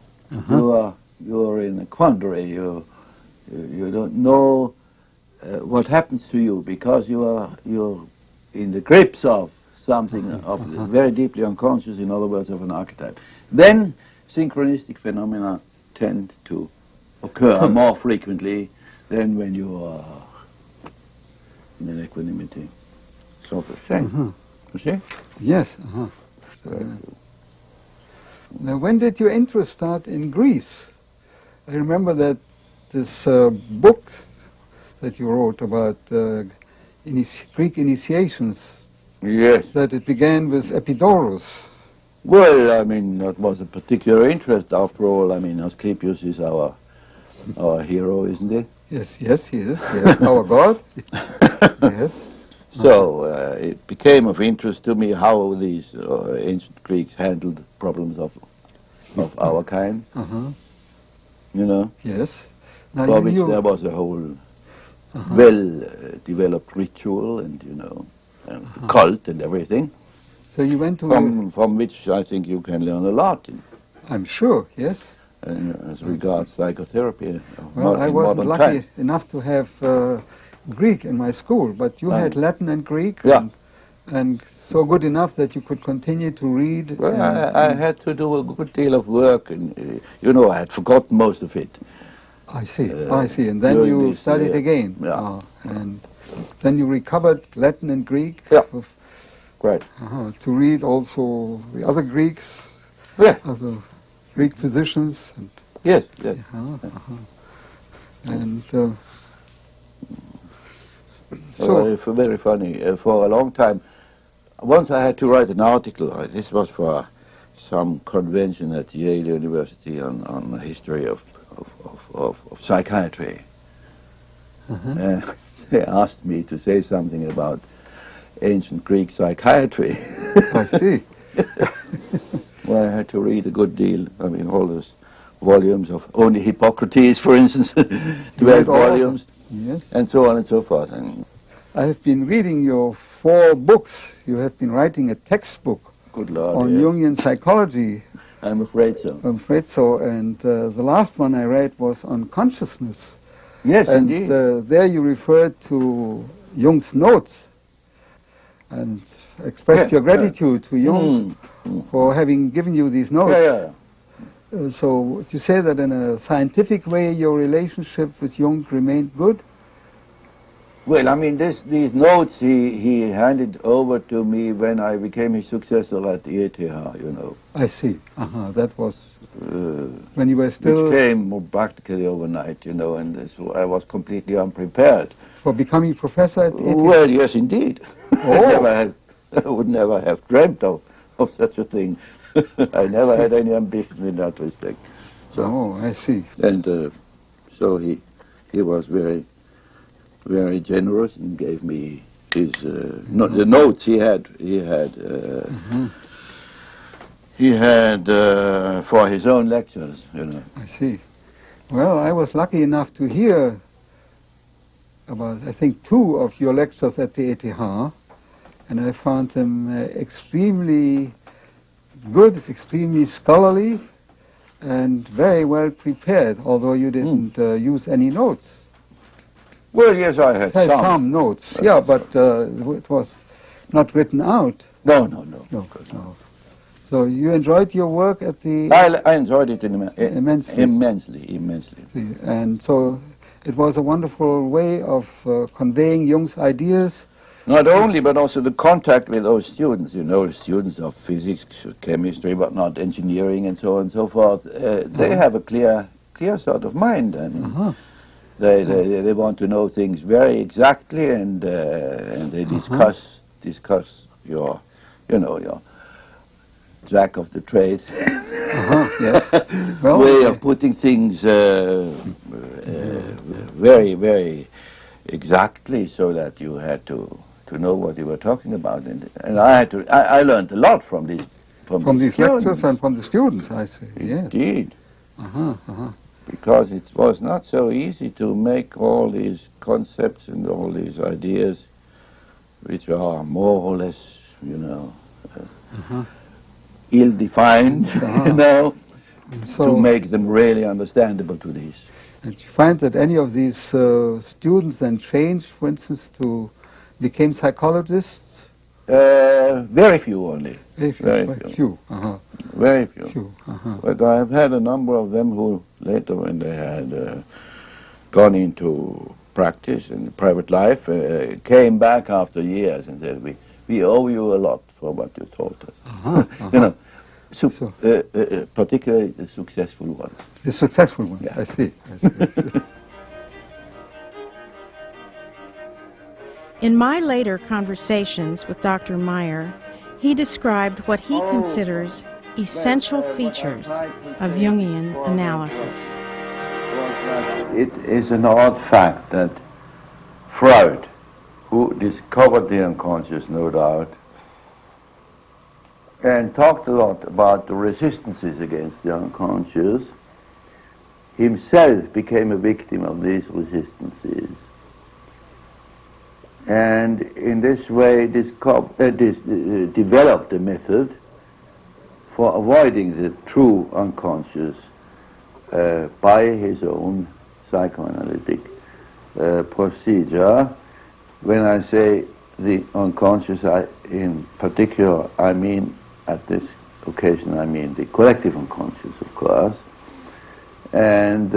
Speaker 3: You are in a quandary. You don't know what happens to you because you're in the grips of something of very deeply unconscious, in other words, of an archetype. Then synchronistic phenomena tend to occur more frequently than when you are in an equanimity sort of thing. You see?
Speaker 2: Yes. Now, when did your interest start in Greece? I remember that this book that you wrote about Greek initiations,
Speaker 3: yes,
Speaker 2: that it began with Epidaurus.
Speaker 3: Well, I mean, that was a particular interest. After all, I mean, Asclepius is our hero, isn't he?
Speaker 2: Yes, he is. Yes, our God. Yes.
Speaker 3: So it became of interest to me how these ancient Greeks handled problems of our kind. You know.
Speaker 2: Yes. Now
Speaker 3: for which there was a whole well-developed ritual, and you know, and cult and everything.
Speaker 2: So you went to
Speaker 3: from which I think you can learn a lot.
Speaker 2: I'm sure. Yes.
Speaker 3: As regards psychotherapy.
Speaker 2: Well, I wasn't lucky enough to have Greek in my school, but you had Latin and Greek, and so good enough that you could continue to read.
Speaker 3: Well, I had to do a good deal of work, and you know, I had forgotten most of it.
Speaker 2: I see, and then you studied again, and then you recovered Latin and Greek.
Speaker 3: Right.
Speaker 2: To read also the other Greeks, other Greek physicians. And
Speaker 3: yes.
Speaker 2: And
Speaker 3: so it's very funny. For a long time, once I had to write an article. This was for some convention at Yale University on the history of psychiatry. They asked me to say something about ancient Greek psychiatry.
Speaker 2: I see.
Speaker 3: Well, I had to read a good deal. I mean, all those volumes of only Hippocrates, for instance, 12 volumes, and so on and so forth. And
Speaker 2: I have been reading your 4 books. You have been writing a textbook
Speaker 3: good Lord,
Speaker 2: on Jungian psychology.
Speaker 3: I'm afraid so.
Speaker 2: I'm afraid so. And the last one I read was on consciousness.
Speaker 3: Yes,
Speaker 2: and
Speaker 3: indeed.
Speaker 2: There you referred to Jung's notes and expressed your gratitude to Jung for having given you these notes. So would you say that in a scientific way your relationship with Jung remained good?
Speaker 3: Well, I mean, these notes he handed over to me when I became his successor at ETH, you know.
Speaker 2: I see. That was when you were still...
Speaker 3: Which came practically overnight, you know, and so I was completely unprepared.
Speaker 2: For becoming professor at ETH?
Speaker 3: Well, yes, indeed. I would never have dreamt of such a thing. I never had any ambition in that respect. So,
Speaker 2: I see.
Speaker 3: And so he was very, very generous and gave me the notes he had for his own lectures, you know.
Speaker 2: I see. Well, I was lucky enough to hear about, I think, 2 of your lectures at the ETH, and I found them extremely good, extremely scholarly, and very well prepared, although you didn't use any notes.
Speaker 3: Well, yes, I had
Speaker 2: some notes, yeah, but it was not written out.
Speaker 3: No.
Speaker 2: So you enjoyed your work at the...
Speaker 3: I enjoyed it immensely.
Speaker 2: And so it was a wonderful way of conveying Jung's ideas.
Speaker 3: Not only, but also the contact with those students, you know, the students of physics, chemistry, but not engineering, and so on and so forth. They have a clear sort of mind, and they want to know things very exactly, and they discuss your, you know, your jack of the trade
Speaker 2: yes. Well,
Speaker 3: way of putting things very, very exactly, so that you had to know what you were talking about, and I learned a lot from these
Speaker 2: lectures and from the students, I see.
Speaker 3: Indeed. Because it was not so easy to make all these concepts and all these ideas, which are more or less, you know, ill-defined, you know,
Speaker 2: so,
Speaker 3: to make them really understandable to these.
Speaker 2: Did you find that any of these students then changed, for instance, became psychologists?
Speaker 3: Very few only.
Speaker 2: Very few.
Speaker 3: Very few. But I've had a number of them who later, when they had gone into practice and private life, came back after years and said, we owe you a lot for what you taught us. You know, particularly the successful ones.
Speaker 2: The successful ones,
Speaker 3: yeah.
Speaker 2: I see.
Speaker 1: In my later conversations with Dr. Meier, he described what he considers essential features of Jungian analysis.
Speaker 3: It is an odd fact that Freud, who discovered the unconscious, no doubt, and talked a lot about the resistances against the unconscious, himself became a victim of these resistances. And in this way developed a method for avoiding the true unconscious by his own psychoanalytic procedure. When I say the unconscious, in particular, I mean, at this occasion, I mean the collective unconscious, of course. And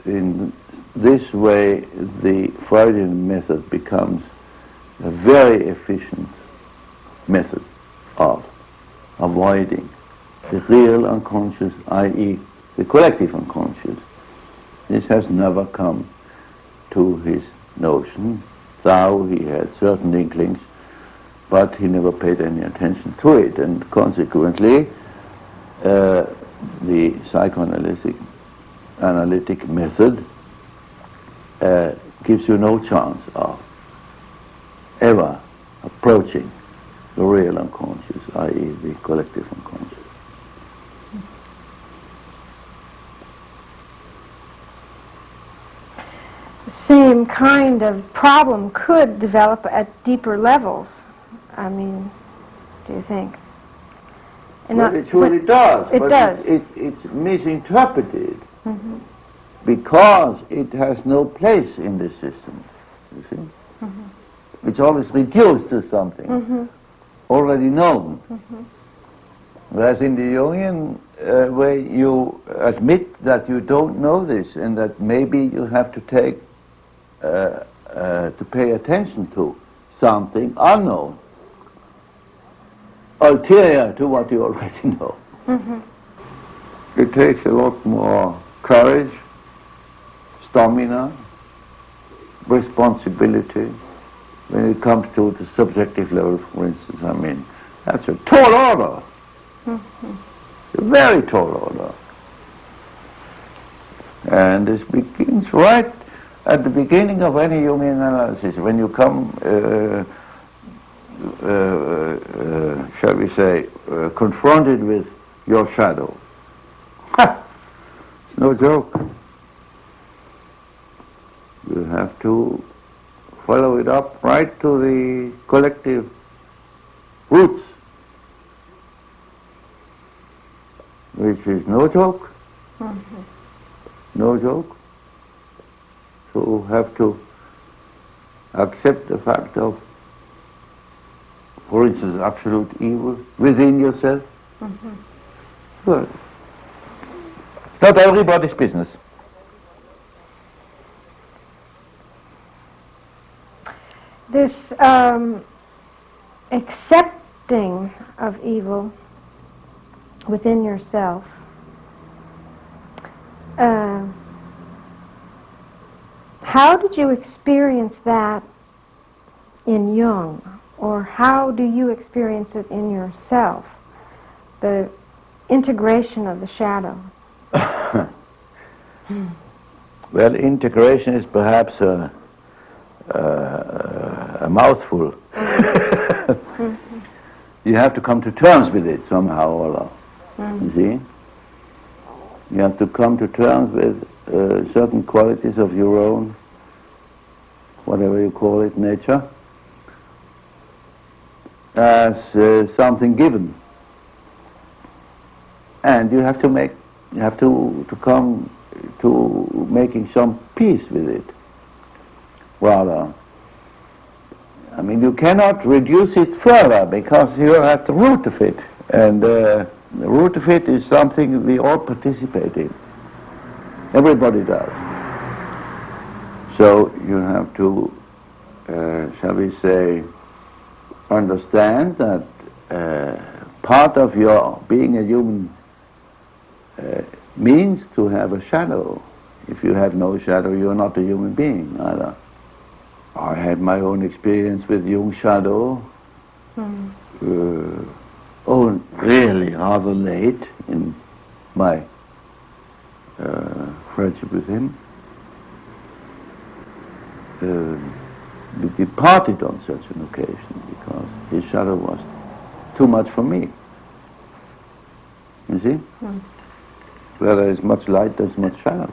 Speaker 3: in this way, the Freudian method becomes a very efficient method of avoiding the real unconscious, i.e. the collective unconscious. This has never come to his notion, though he had certain inklings, but he never paid any attention to it, and consequently the psychoanalytic method gives you no chance of ever approaching the real unconscious, i.e. the collective unconscious.
Speaker 4: The same kind of problem could develop at deeper levels. I mean, do you think?
Speaker 3: Well, it surely does.
Speaker 4: It does.
Speaker 3: It's misinterpreted because it has no place in the system, you see? It's always reduced to something already known. Whereas in the Jungian way, you admit that you don't know this, and that maybe you have to take to pay attention to something unknown, ulterior to what you already know. It takes a lot more courage, stamina, responsibility when it comes to the subjective level, for instance. I mean, that's a tall order. It's a very tall order. And this begins right at the beginning of any Jungian analysis, when you come, shall we say, confronted with your shadow, it's no joke. You have to follow it up right to the collective roots, which is no joke. Mm-hmm. No joke. So you have to accept the fact of, for instance, absolute evil within yourself. Mm-hmm. Well, not everybody's business.
Speaker 4: This accepting of evil within yourself, how did you experience that in Jung, or how do you experience it in yourself, the integration of the shadow?
Speaker 3: Well, integration is perhaps a mouthful. Mm-hmm. You have to come to terms with it somehow or other. Mm-hmm. You see? You have to come to terms with certain qualities of your own, whatever you call it, nature, as something given. And you have to come to making some peace with it. Rather, I mean, you cannot reduce it further because you're at the root of it, and the root of it is something we all participate in. Everybody does. So you have to, shall we say, understand that part of your being a human means to have a shadow. If you have no shadow, you're not a human being either. I had my own experience with Jung's shadow. Really rather late in my friendship with him. We departed on such an occasion because his shadow was too much for me. You see? Where there is much light, there's much shadow.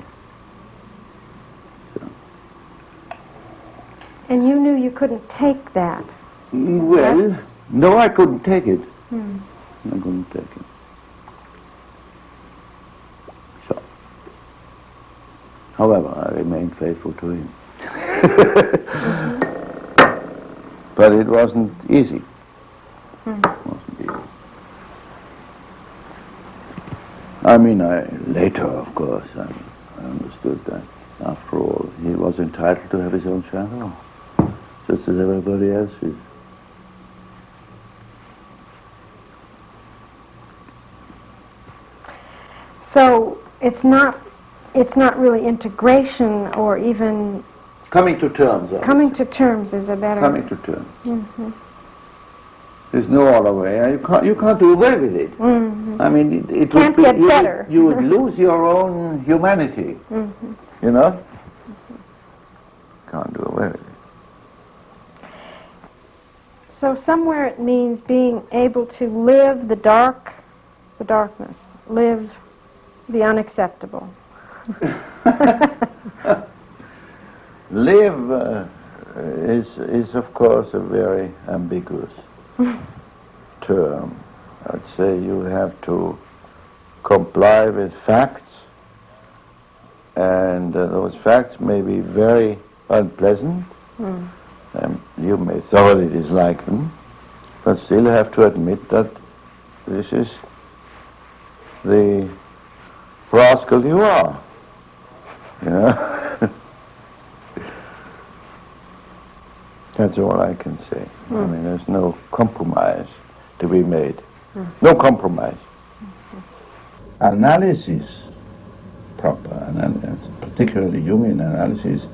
Speaker 4: And you knew you couldn't take that?
Speaker 3: Well, no, I couldn't take it. I couldn't take it. So, however, I remained faithful to him. But it wasn't easy. It wasn't easy. I mean, later, of course, I understood that, after all, he was entitled to have his own shadow, just as everybody else is.
Speaker 4: So it's not really integration or even
Speaker 3: coming to terms.
Speaker 4: Coming to terms is a better.
Speaker 3: Coming to terms. There's no other way. You can't do away with it. I mean, it
Speaker 4: can't
Speaker 3: would
Speaker 4: get better.
Speaker 3: You would lose your own humanity. You know. Can't do away with it.
Speaker 4: So somewhere it means being able to live the darkness, live the unacceptable.
Speaker 3: Live is of course a very ambiguous term. I'd say you have to comply with facts, and those facts may be very unpleasant, and you may thoroughly dislike them, but still have to admit that this is the rascal you are. You know? That's all I can say. I mean, there's no compromise to be made. No compromise. Analysis, proper analysis, particularly Jungian analysis,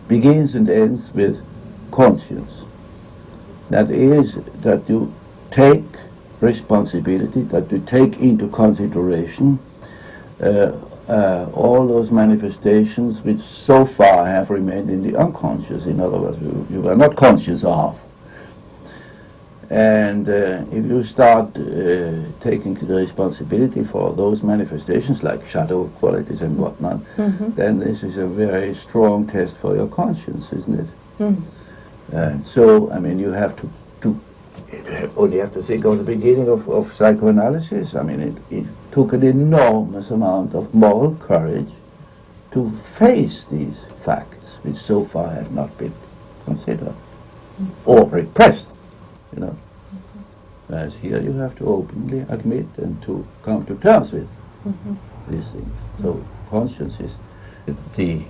Speaker 3: begins and ends with conscience. That is, that you take responsibility, that you take into consideration all those manifestations which so far have remained in the unconscious, in other words, you are not conscious of. And if you start taking the responsibility for those manifestations, like shadow qualities and whatnot, then this is a very strong test for your conscience, isn't it? And so, I mean, you have to only have to think of the beginning of psychoanalysis. I mean, it took an enormous amount of moral courage to face these facts, which so far have not been considered or repressed, you know. Whereas here you have to openly admit and to come to terms with these things. So conscience is the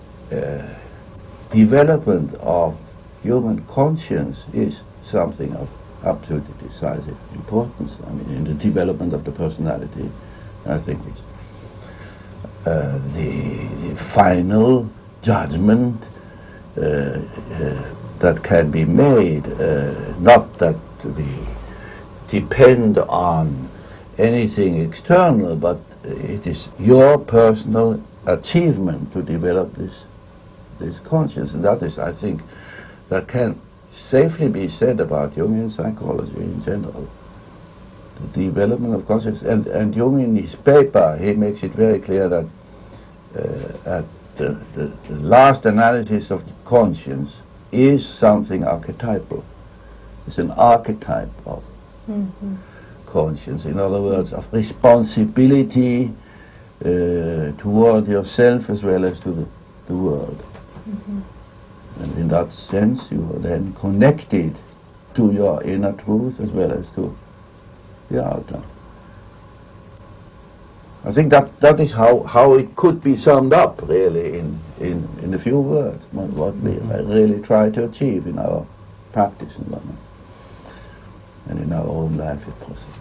Speaker 3: development of human conscience is something of absolutely decisive importance. I mean, in the development of the personality, I think it's the final judgment that can be made, not that we depend on anything external, but it is your personal achievement to develop this conscience. And that is, I think, that can safely be said about Jungian psychology in general. The development of consciousness, and Jung in his paper, he makes it very clear that at the last analysis of the conscience is something archetypal. It's an archetype of conscience, in other words, of responsibility toward yourself as well as to the world. And in that sense, you are then connected to your inner truth as well as to the outer. I think that is how it could be summed up, really, in a few words, what we really try to achieve in our practice and whatnot, and in our own life, if possible.